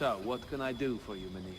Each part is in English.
So, what can I do for you, Mynheer?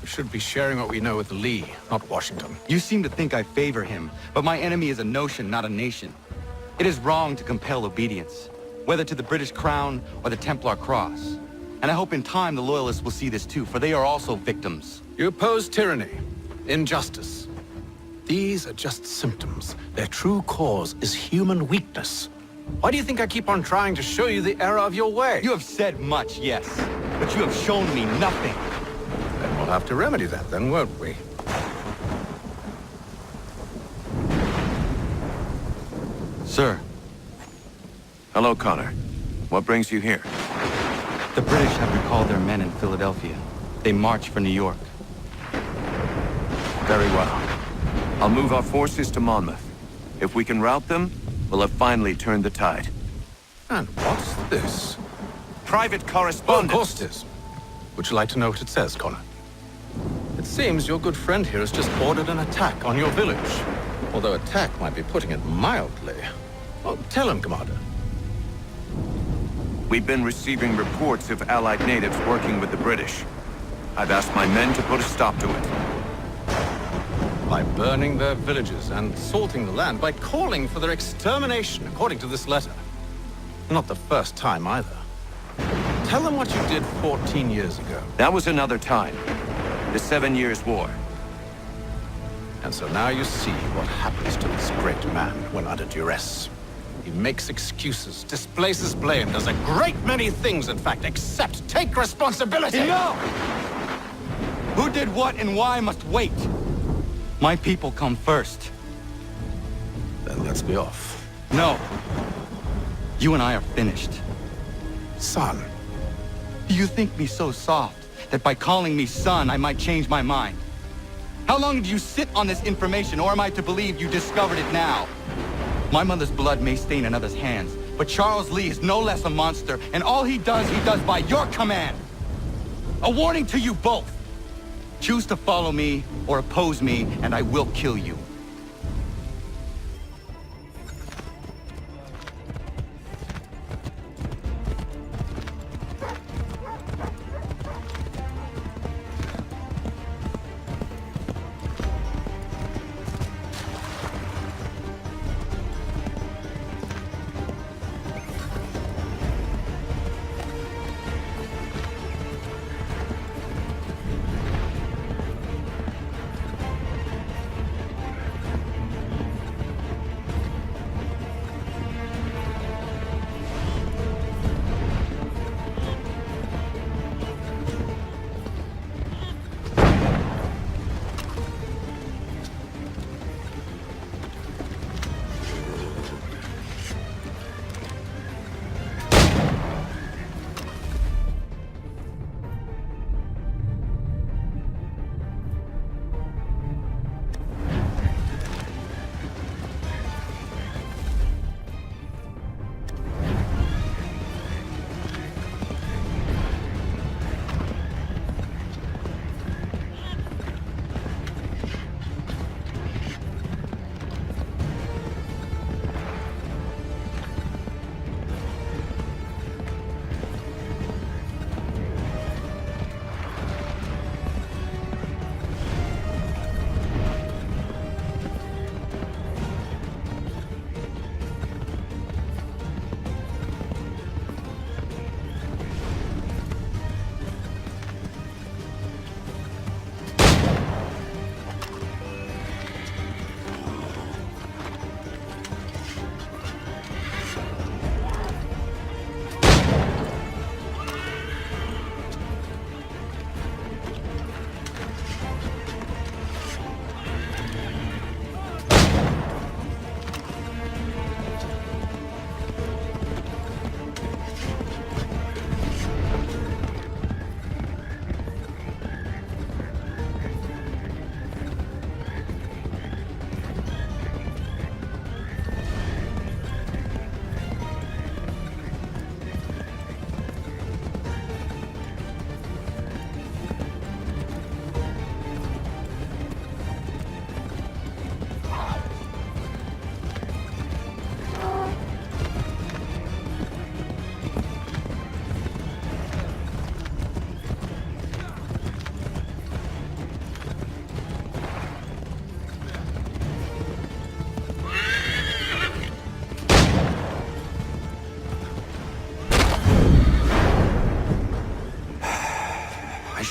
Should be sharing what we know with Lee, not Washington. You seem to think I favor him, but my enemy is a notion, not a nation. It is wrong to compel obedience, whether to the British Crown or the Templar Cross. And I hope in time the Loyalists will see this too, for they are also victims. You oppose tyranny, injustice. These are just symptoms. Their true cause is human weakness. Why do you think I keep on trying to show you the error of your way? You have said much, yes, but you have shown me nothing. Then we'll have to remedy that then, won't we? Sir. Hello, Connor. What brings you here? The British have recalled their men in Philadelphia. They march for New York. Very well. I'll move our forces to Monmouth. If we can rout them, we'll have finally turned the tide. And what's this? Private Oh, correspondence. of course it is. Would you like to know what it says, Connor? It seems your good friend here has just ordered an attack on your village. Although attack might be putting it mildly. Well, tell him, Commander. We've been receiving reports of Allied natives working with the British. I've asked my men to put a stop to it. By burning their villages and salting the land, by calling for their extermination, according to this letter. Not the first time, either. Tell them what you did 14 years ago. That was another time. The 7 Years' War. And so now you see what happens to this great man when under duress. He makes excuses, displaces blame, does a great many things, in fact, except take responsibility! No! Who did what and why must wait. My people come first. Then let's be off. No. You and I are finished. Son. Do you think me so soft that by calling me son, I might change my mind? How long did you sit on this information, or am I to believe you discovered it now? My mother's blood may stain another's hands, but Charles Lee is no less a monster, and all he does by your command. A warning to you both. Choose to follow me or oppose me, and I will kill you.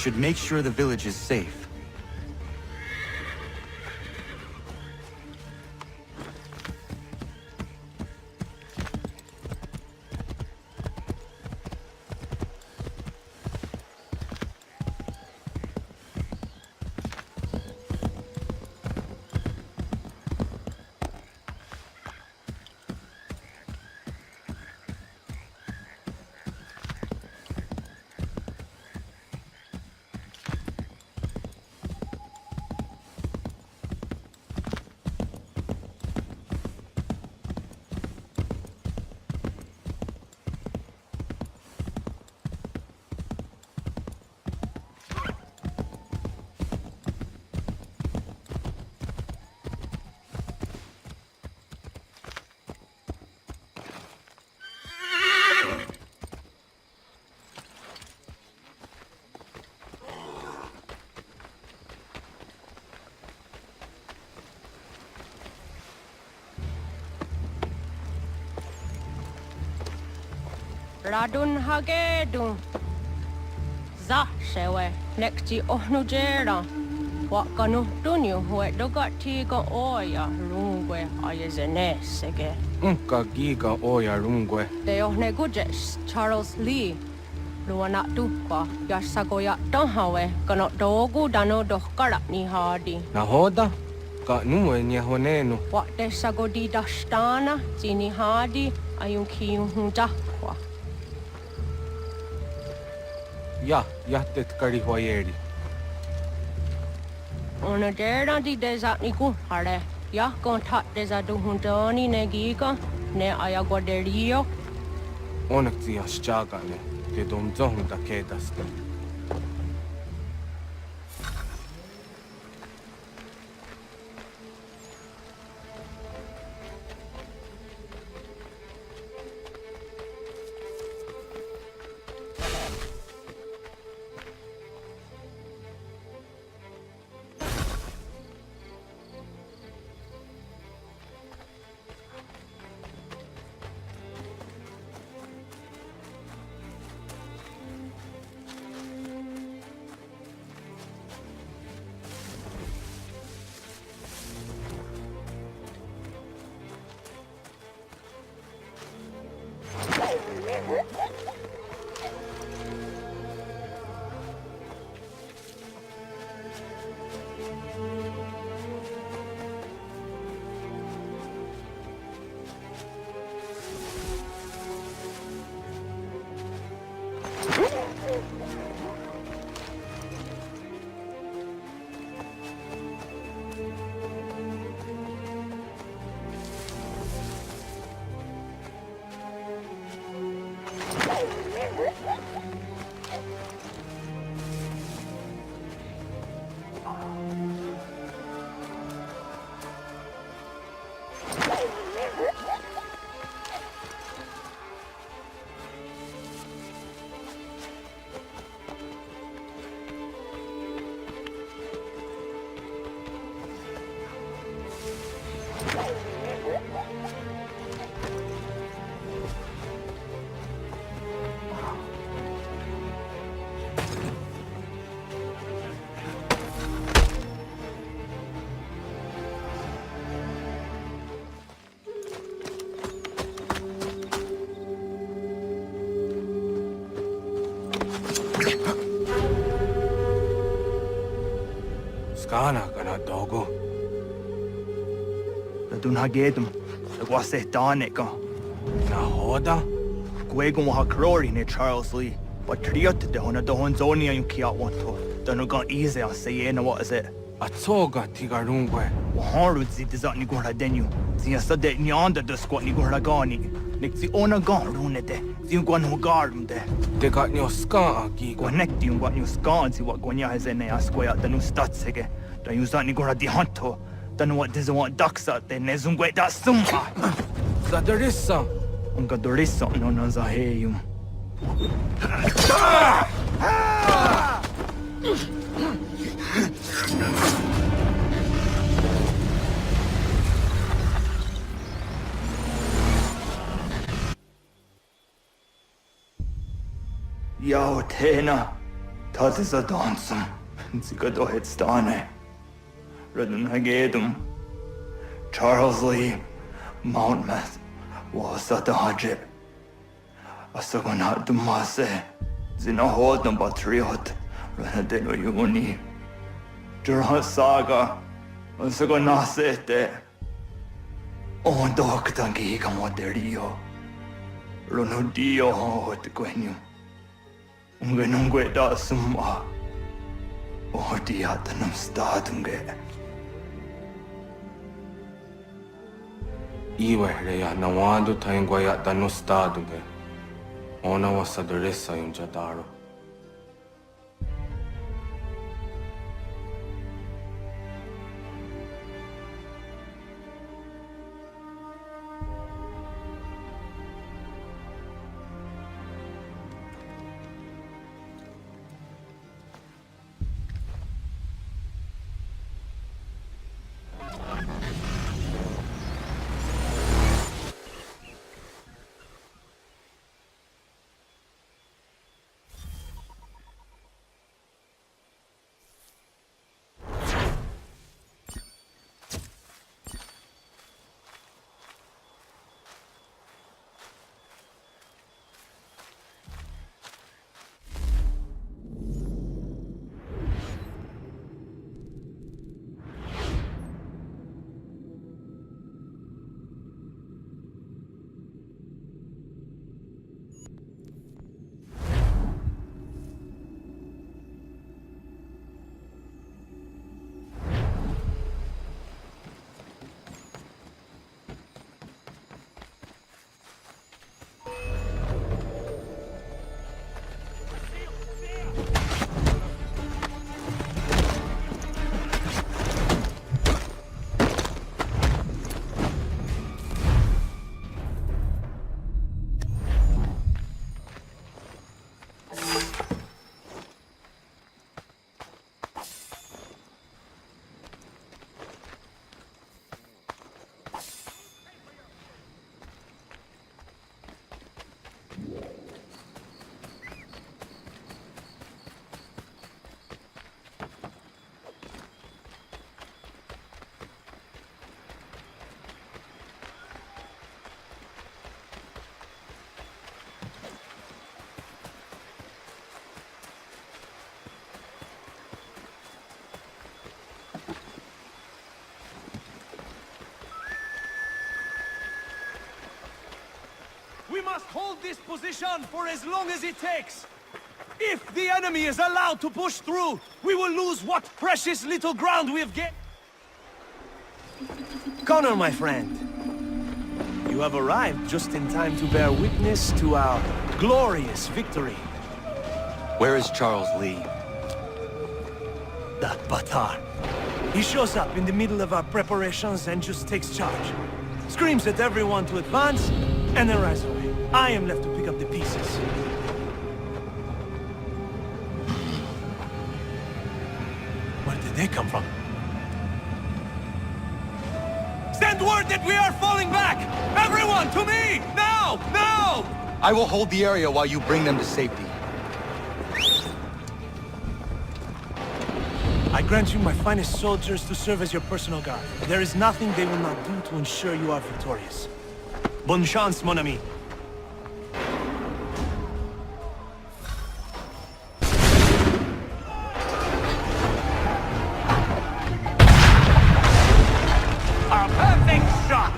Should make sure the village is safe. Ratonhnhaké du. Za shewe nekti ohnujera. Wakano tunyo hoe doga tiga oya rungwe ayazenesege. Unka giga oya rungwe. Deo negujes Charles Lee. Luana tukwa yasagoya tanhawe kano dogu dano dohkara ni hadi. Nahoda? Ka nuwe ni honeno. Wakte sagodi dashtana zini hadi ayun kiyun hundakwa. Ja, jahtet kari hoyeri. Ona dera di desa ni hare. Ya kontak desa duhundani ne giga ne ayaguaderio. Onneksi jaskagane. Te dom zohunta kedaste. Skana kana dogo. Ratonhnhaké Nahuasehtáneka. Nahoda? Gwegumwahakrori ne Charles Lee. But triot de hona dohonzonia yung kiawanto. Danugan easy on sayena what is it? Atsoga tigarungwe. Waharud zi dizat ni gurha denyu. Zia sade nyanda de squat ni gurha gani. Nik zi ona gan runete. Zi yung gwan hugarum de. Te got nyo ska agiga. Gwanekti yung gwan yung skan zi wat gwanya hezene askwaya danu statsege. Dan yung zat ni gurha di hanto. Danu wat dizawant daksa de nezungwe da sumha. Zadarissa. Unga dorissa no nanzaheyum. Yao tena, tatisa dansum, zikadohet stane. Ratonhnhaké Charles Lee, Mountmouth, wasata hajib. Asagonat dumase, zinahod ng patriot, ranadelo yuni. Durha saga, asagonasete. Ondok tangi kamoderio. Ronudio hot gwenyu. Ungenungwe da summa. Odiatanum stadunge. Iwe reya nawando taingwaya danustadunge. Ona wasadarissa yung jadaro. must hold this position for as long as it takes. If the enemy is allowed to push through, we will lose what precious little ground we have gained. Connor, my friend, you have arrived just in time to bear witness to our glorious victory. Where is Charles Lee? That Batar. He shows up in the middle of our preparations and just takes charge. Screams at everyone to advance, and then rides away. I am left to pick up the pieces. Where did they come from? Send word that we are falling back! Everyone, to me! Now! Now! I will hold the area while you bring them to safety. I grant you my finest soldiers to serve as your personal guard. There is nothing they will not do to ensure you are victorious. Bonne chance, mon ami. A perfect shot!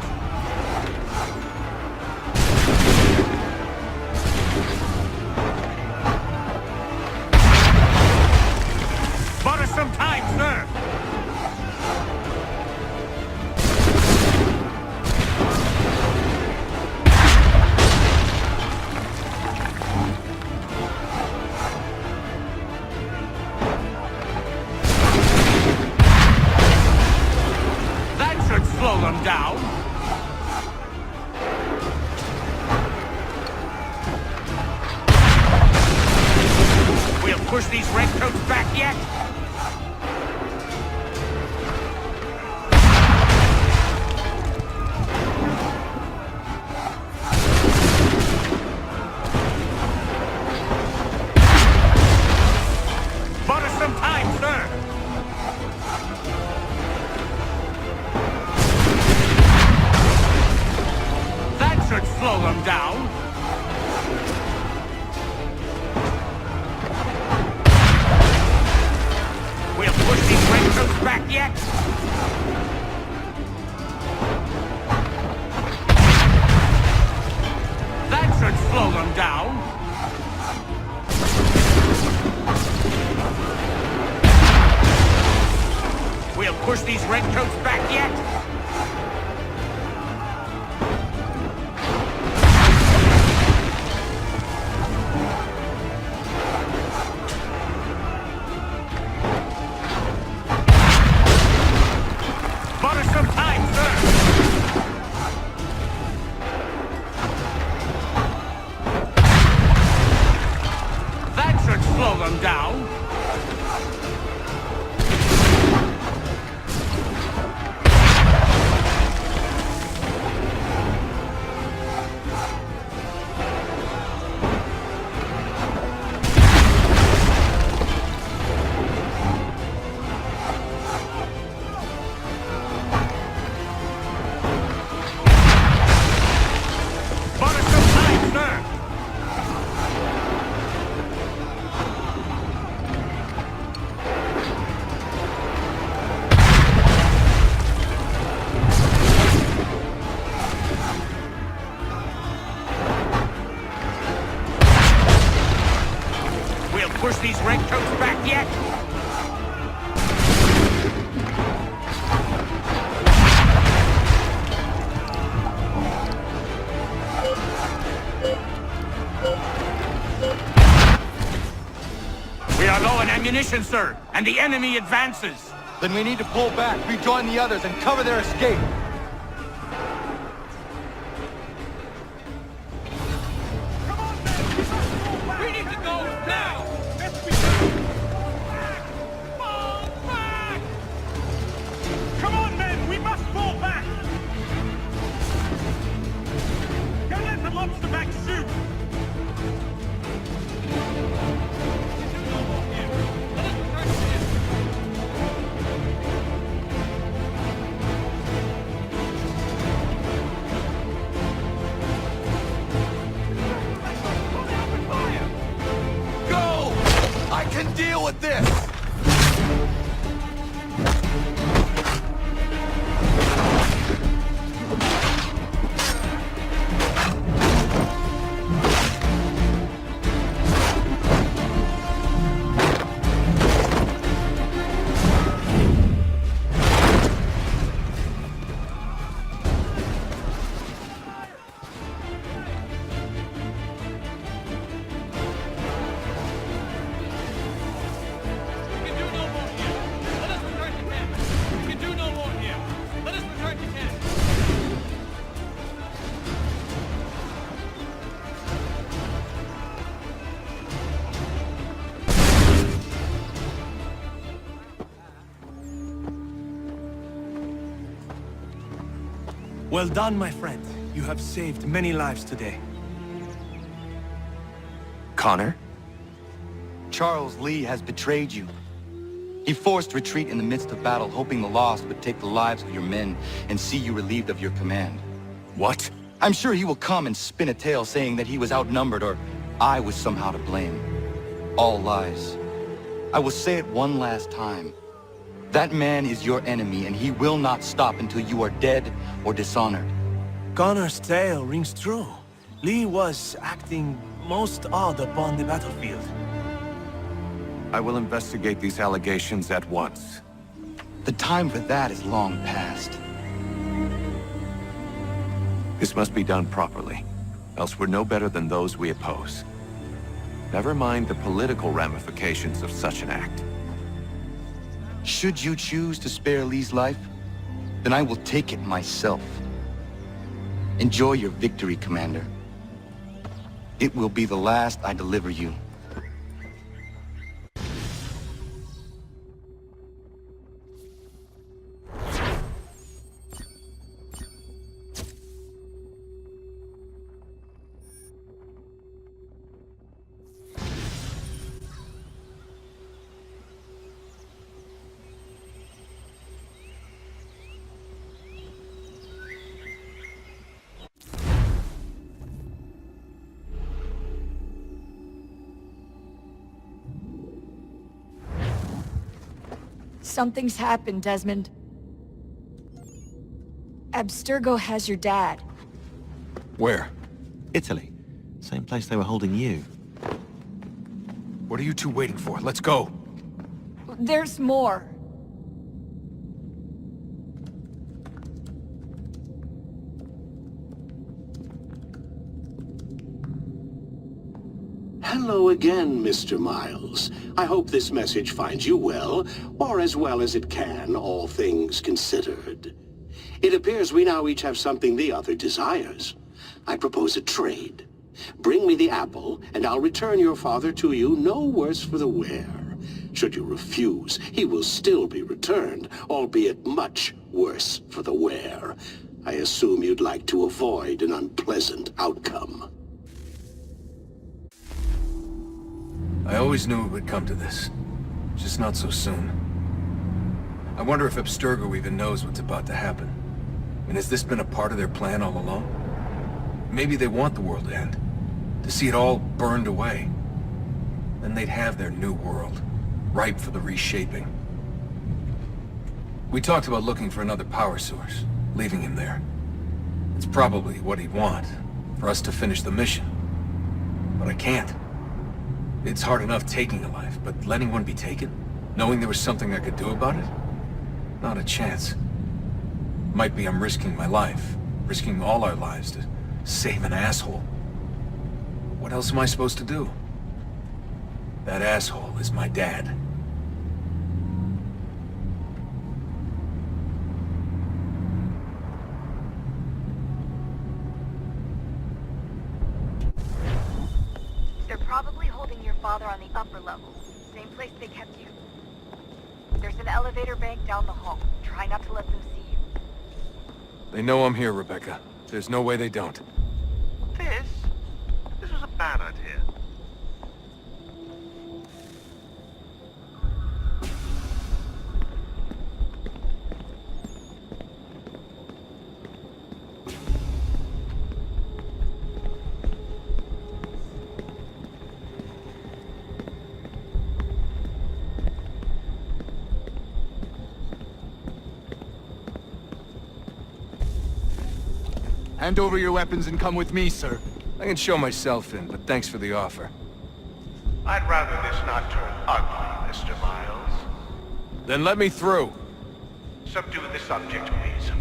Butter some time, sir! That should slow them down. We'll push these redcoats back yet. Butter some time, sir! That should slow them down. We'll push these redcoats back yet. That should slow them down. We'll push these redcoats back yet. Butter some time, sir. That should slow them down. Butter some time, sir. We'll push these redcoats back yet. We are low on ammunition, sir, and the enemy advances. Then we need to pull back, rejoin the others, and cover their escape. We need to go now! Fall back! Come on, men! We must fall back! Don't let the lobster back shoot! Go! Well done, my friend. You have saved many lives today. Connor? Charles Lee has betrayed you. He forced retreat in the midst of battle, hoping the loss would take the lives of your men and see you relieved of your command. What? I'm sure he will come and spin a tale saying that he was outnumbered or I was somehow to blame. All lies. I will say it one last time. That man is your enemy, and he will not stop until you are dead or dishonored. Connor's tale rings true. Lee was acting most odd upon the battlefield. I will investigate these allegations at once. The time for that is long past. This must be done properly, else we're no better than those we oppose. Never mind the political ramifications of such an act. Should you choose to spare Lee's life, then I will take it myself. Enjoy your victory, Commander. It will be the last I deliver you. Something's happened, Desmond. Abstergo has your dad. Where? Italy. Same place they were holding you. What are you two waiting for? Let's go. There's more. Hello again, Mr. Miles. I hope this message finds you well, or as well as it can, all things considered. It appears we now each have something the other desires. I propose a trade. Bring me the apple, and I'll return your father to you no worse for the wear. Should you refuse, he will still be returned, albeit much worse for the wear. I assume you'd like to avoid an unpleasant outcome. I always knew it would come to this. Just not so soon. I wonder if Abstergo even knows what's about to happen. And has this been a part of their plan all along? Maybe they want the world to end. To see it all burned away. Then they'd have their new world, ripe for the reshaping. We talked about looking for another power source, leaving him there. It's probably what he'd want, for us to finish the mission. But I can't. It's hard enough taking a life, but letting one be taken? Knowing there was something I could do about it? Not a chance. Might be I'm risking my life, risking all our lives to save an asshole. What else am I supposed to do? That asshole is my dad. They're probably holding your father on the upper level. Same place they kept you. There's an elevator bank down the hall. Try not to let them see you. They know I'm here, Rebecca. There's no way they don't. This was a bad idea. Hand over your weapons and come with me, sir. I can show myself in, but thanks for the offer. I'd rather this not turn ugly, Mr. Miles. Then let me through. Subdue the subject, please.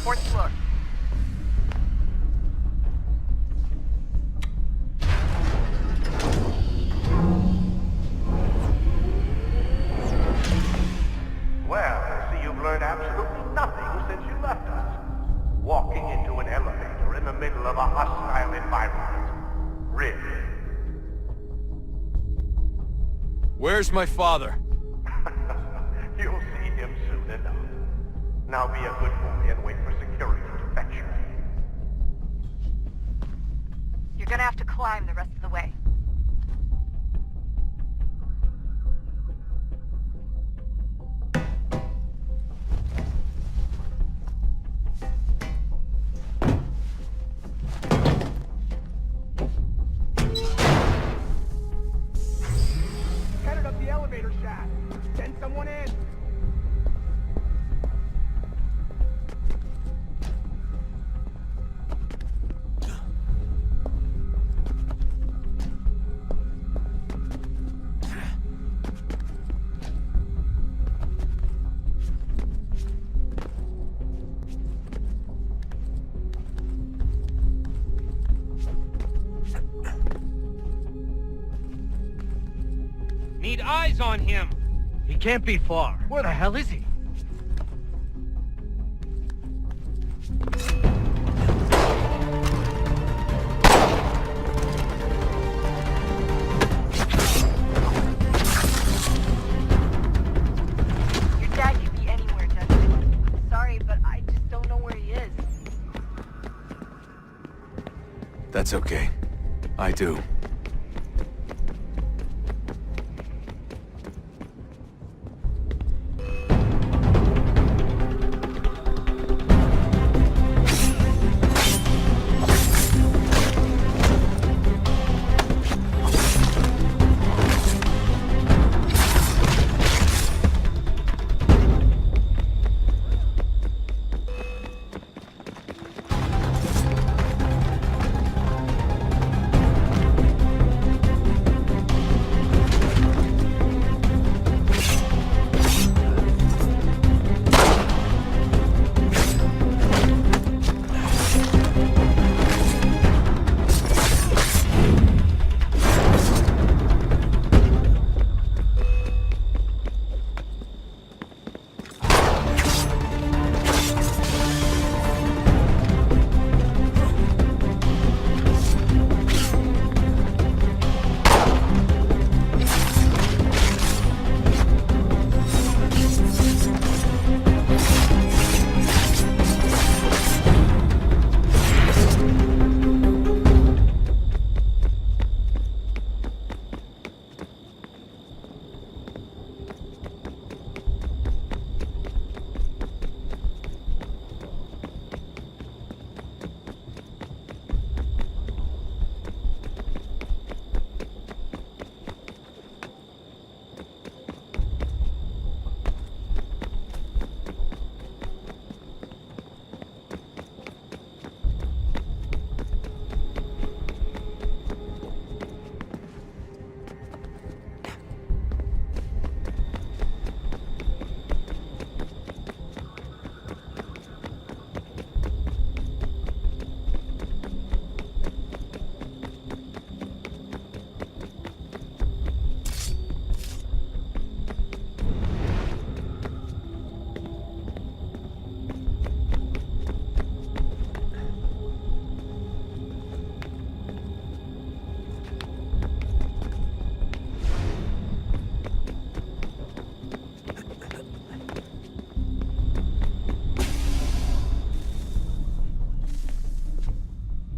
4th floor. Well, I see you've learned absolutely nothing since you left us. Walking into an elevator in the middle of a hostile environment. Really? Where's my father? You'll see him soon enough. Now be a good boy and wait for security to fetch you. You're gonna have to climb the rest of the way. Headed up the elevator shaft. Send someone in. Need eyes on him. He can't be far. Where the hell is he? Your dad could be anywhere, Desmond. I'm sorry, but I just don't know where he is. That's okay. I do.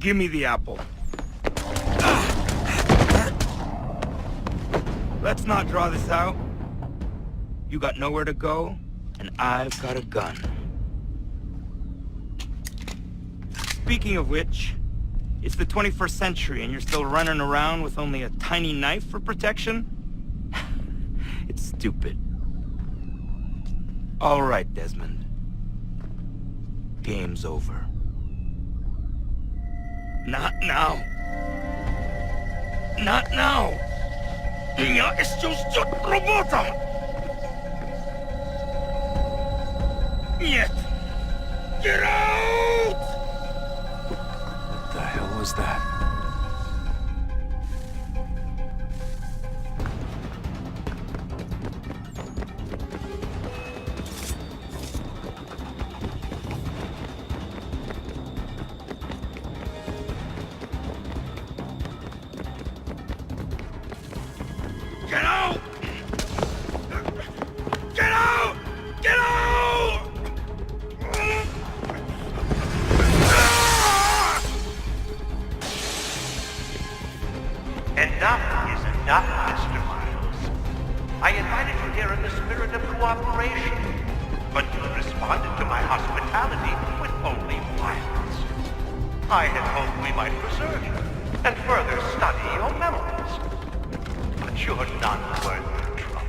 Give me the apple. Let's not draw this out. You got nowhere to go, and I've got a gun. Speaking of which, it's the 21st century and you're still running around with only a tiny knife for protection? It's stupid. All right, Desmond. Game's over. Not now. Not now. Я еще ждет работа. Нет. Get out! I had hoped we might preserve you and further study your memories. But you're not worth the trouble.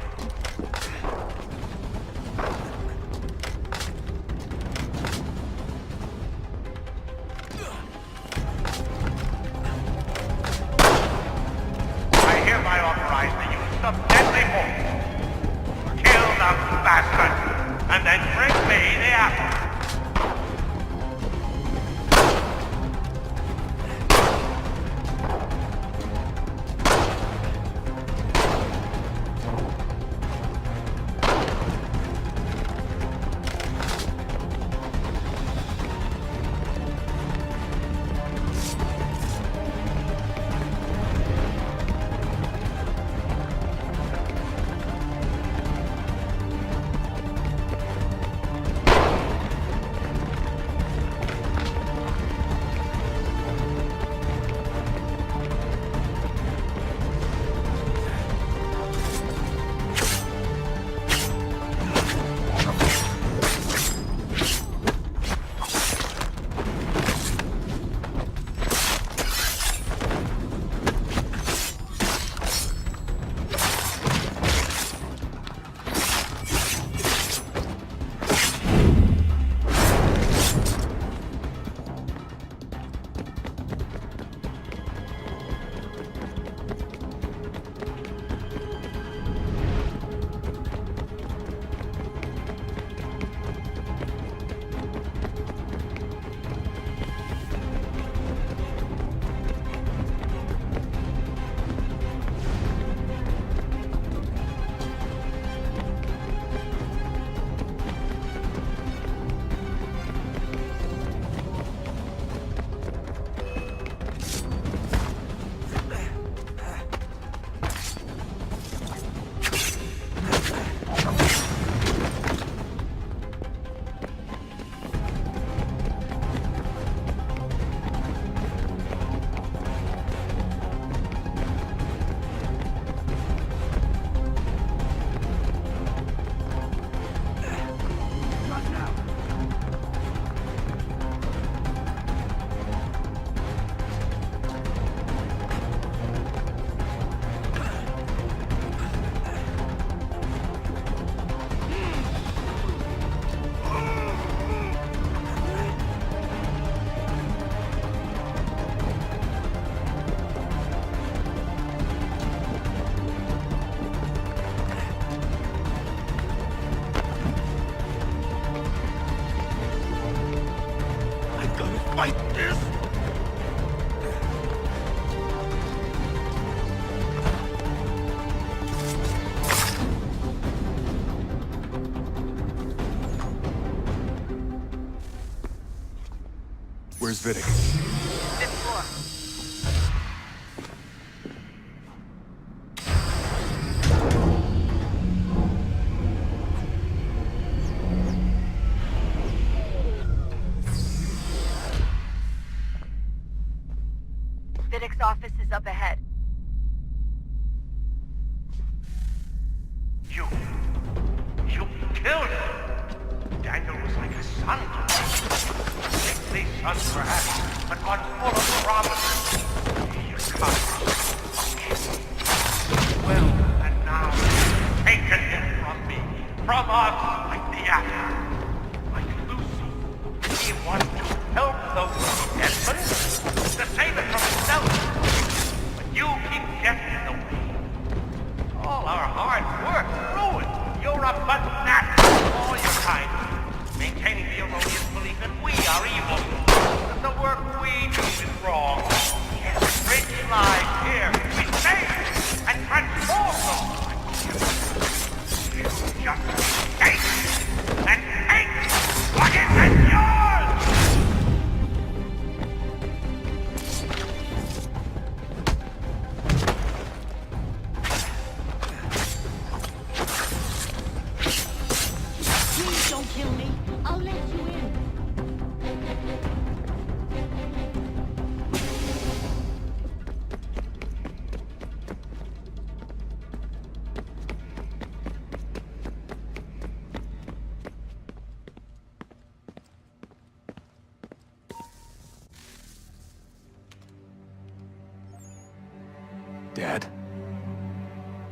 I hereby authorize the use of deadly force. Kill the bastard, and then bring me the apple. Where's Vidic? Fifth floor. Vidic's office is up ahead. You killed him. Daniel was like a son to me. Sickly son, perhaps, but one full of promise. You can't. Well, and now you've taken him from me, from us, like the apple. Like Lucy. He wanted to help those Edmund, to save it from himself. But you keep getting in the way. All our hard work ruined. You're a fanatic, all your kind. Maintaining the erroneous belief that we are evil. That the work we do is wrong. Yes, rich lives here. We save and transform those lives. You just take and take what isn't yours! Please don't kill me. I'll let you in.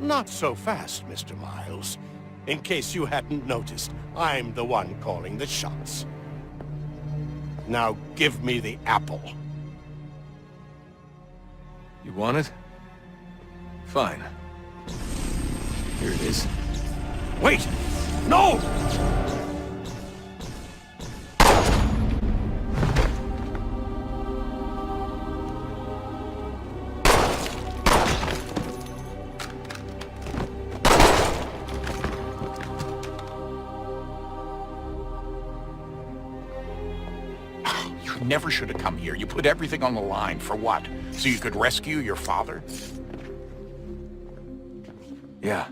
Not so fast, Mr. Miles. In case you hadn't noticed, I'm the one calling the shots. Now give me the apple. You want it? Fine. Here it is. Wait! No! Never should have come here. You put everything on the line. For what? So you could rescue your father? Yeah.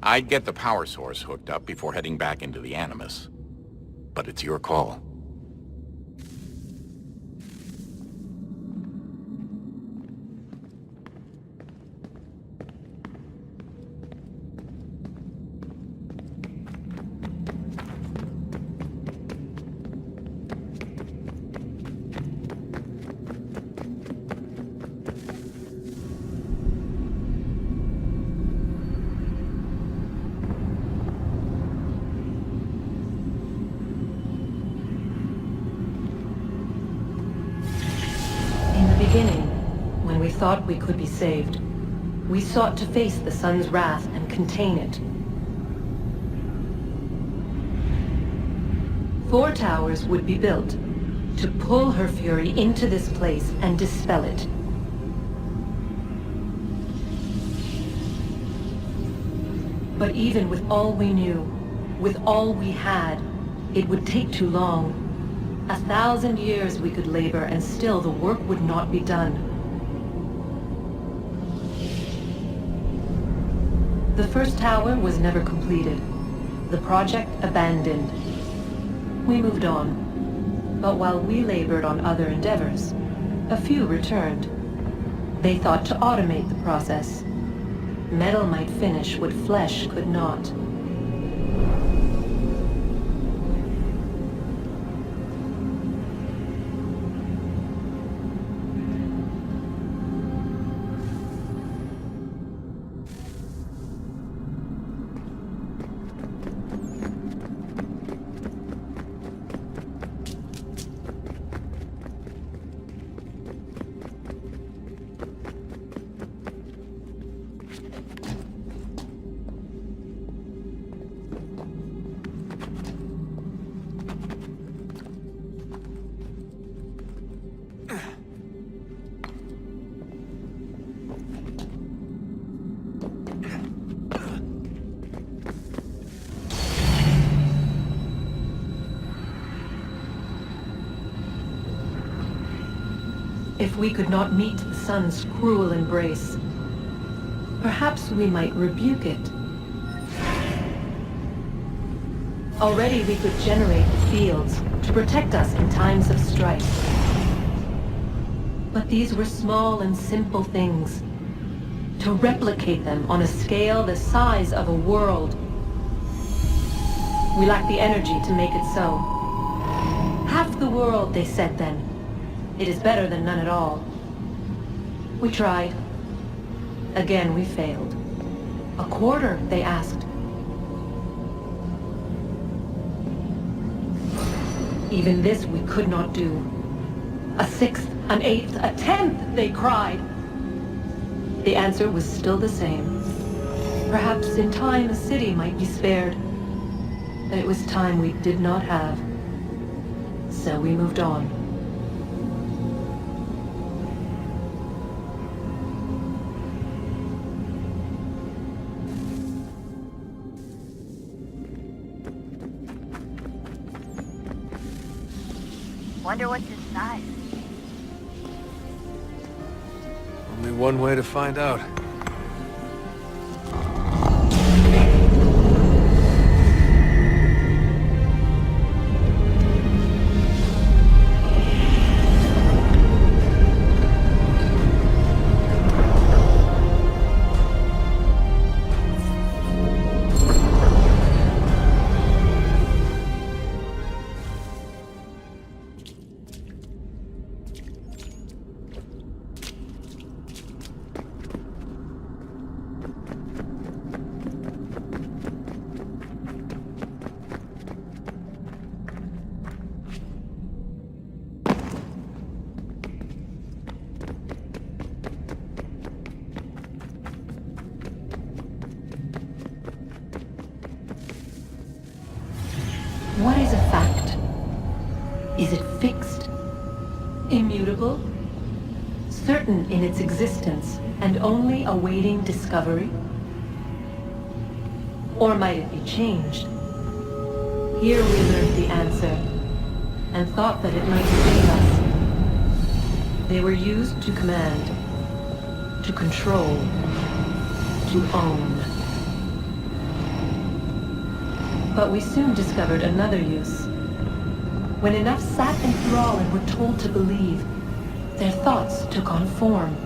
I'd get the power source hooked up before heading back into the Animus. But it's your call. When we thought we could be saved, we sought to face the sun's wrath and contain it. 4 towers would be built to pull her fury into this place and dispel it. But even with all we knew, with all we had, it would take too long. 1,000 years we could labor and still the work would not be done. The first tower was never completed. The project abandoned. We moved on. But while we labored on other endeavors, a few returned. They thought to automate the process. Metal might finish what flesh could not. If we could not meet the sun's cruel embrace, perhaps we might rebuke it. Already we could generate the fields to protect us in times of strife. But these were small and simple things. To replicate them on a scale the size of a world, we lacked the energy to make it so. Half the world, they said then. It is better than none at all. We tried. Again, we failed. A quarter, they asked. Even this we could not do. A sixth, an eighth, a 10th, they cried. The answer was still the same. Perhaps in time a city might be spared. But it was time we did not have. So we moved on. Wonder what's inside. Only one way to find out. What is a fact? Is it fixed? Immutable? Certain in its existence and only awaiting discovery? Or might it be changed? Here we learned the answer and thought that it might save us. They were used to command, to control, to own. But we soon discovered another use. When enough sat in thrall and were told to believe, their thoughts took on form.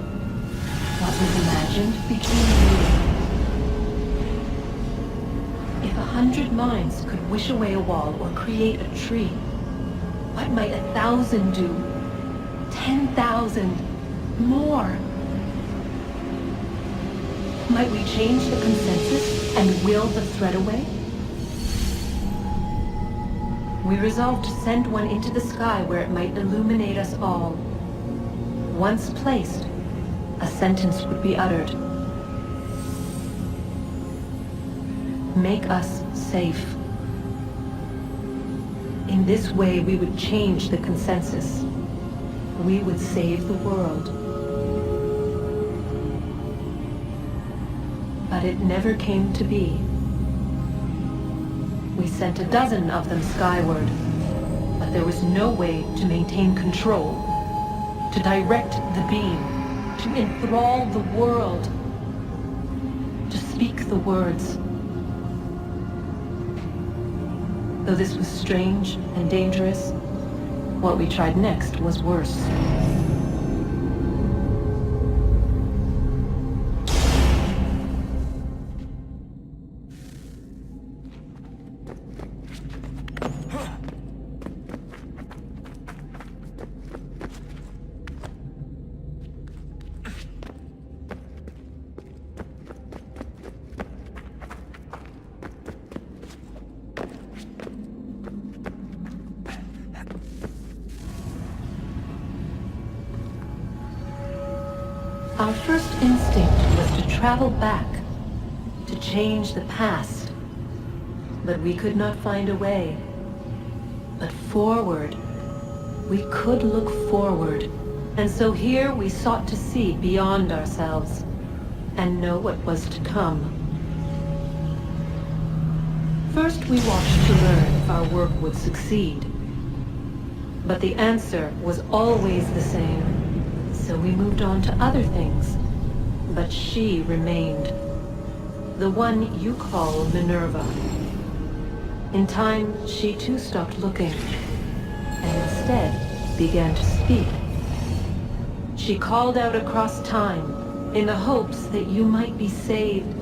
What was imagined became real. If 100 minds could wish away a wall or create a tree, what might 1,000 do? 10,000? More? Might we change the consensus and will the threat away? We resolved to send one into the sky where it might illuminate us all. Once placed, a sentence would be uttered. Make us safe. In this way, we would change the consensus. We would save the world. But it never came to be. We sent a dozen of them skyward, but there was no way to maintain control, to direct the beam, to enthrall the world, to speak the words. Though this was strange and dangerous, what we tried next was worse. Our first instinct was to travel back, to change the past. But we could not find a way. But forward, we could look forward. And so here we sought to see beyond ourselves and know what was to come. First we watched to learn if our work would succeed. But the answer was always the same. So we moved on to other things. But she remained. The one you call Minerva. In time, she too stopped looking, and instead began to speak. She called out across time, in the hopes that you might be saved.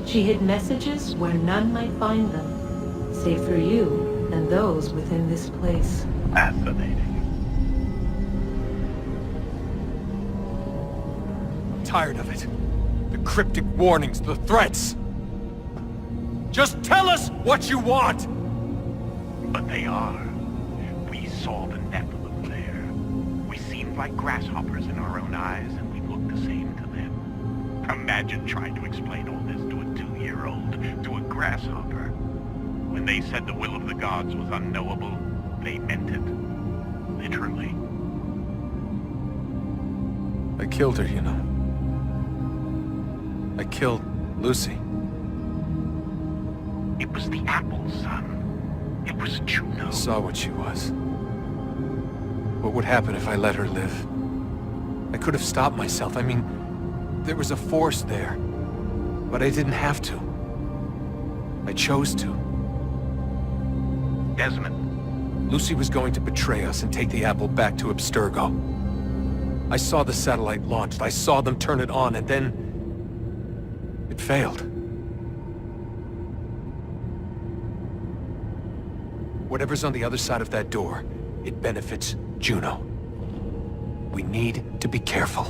She hid messages where none might find them, save for you and those within this place. Fascinating. Tired of it. The cryptic warnings, the threats. Just tell us what you want! But they are. saw the Nephilim there. We seemed like grasshoppers in our own eyes, and we looked the same to them. Imagine trying to explain all this to a 2-year-old, to a grasshopper. When they said the will of the gods was unknowable, they meant it. Literally. I killed her, you know. I killed Lucy. It was the apple, son. It was Juno. I saw what she was. What would happen if I let her live? I could have stopped myself. I mean, there was a force there. But I didn't have to. I chose to. Desmond. Lucy was going to betray us and take the apple back to Abstergo. I saw the satellite launched. I saw them turn it on, and then... it failed. Whatever's on the other side of that door, it benefits Juno. We need to be careful.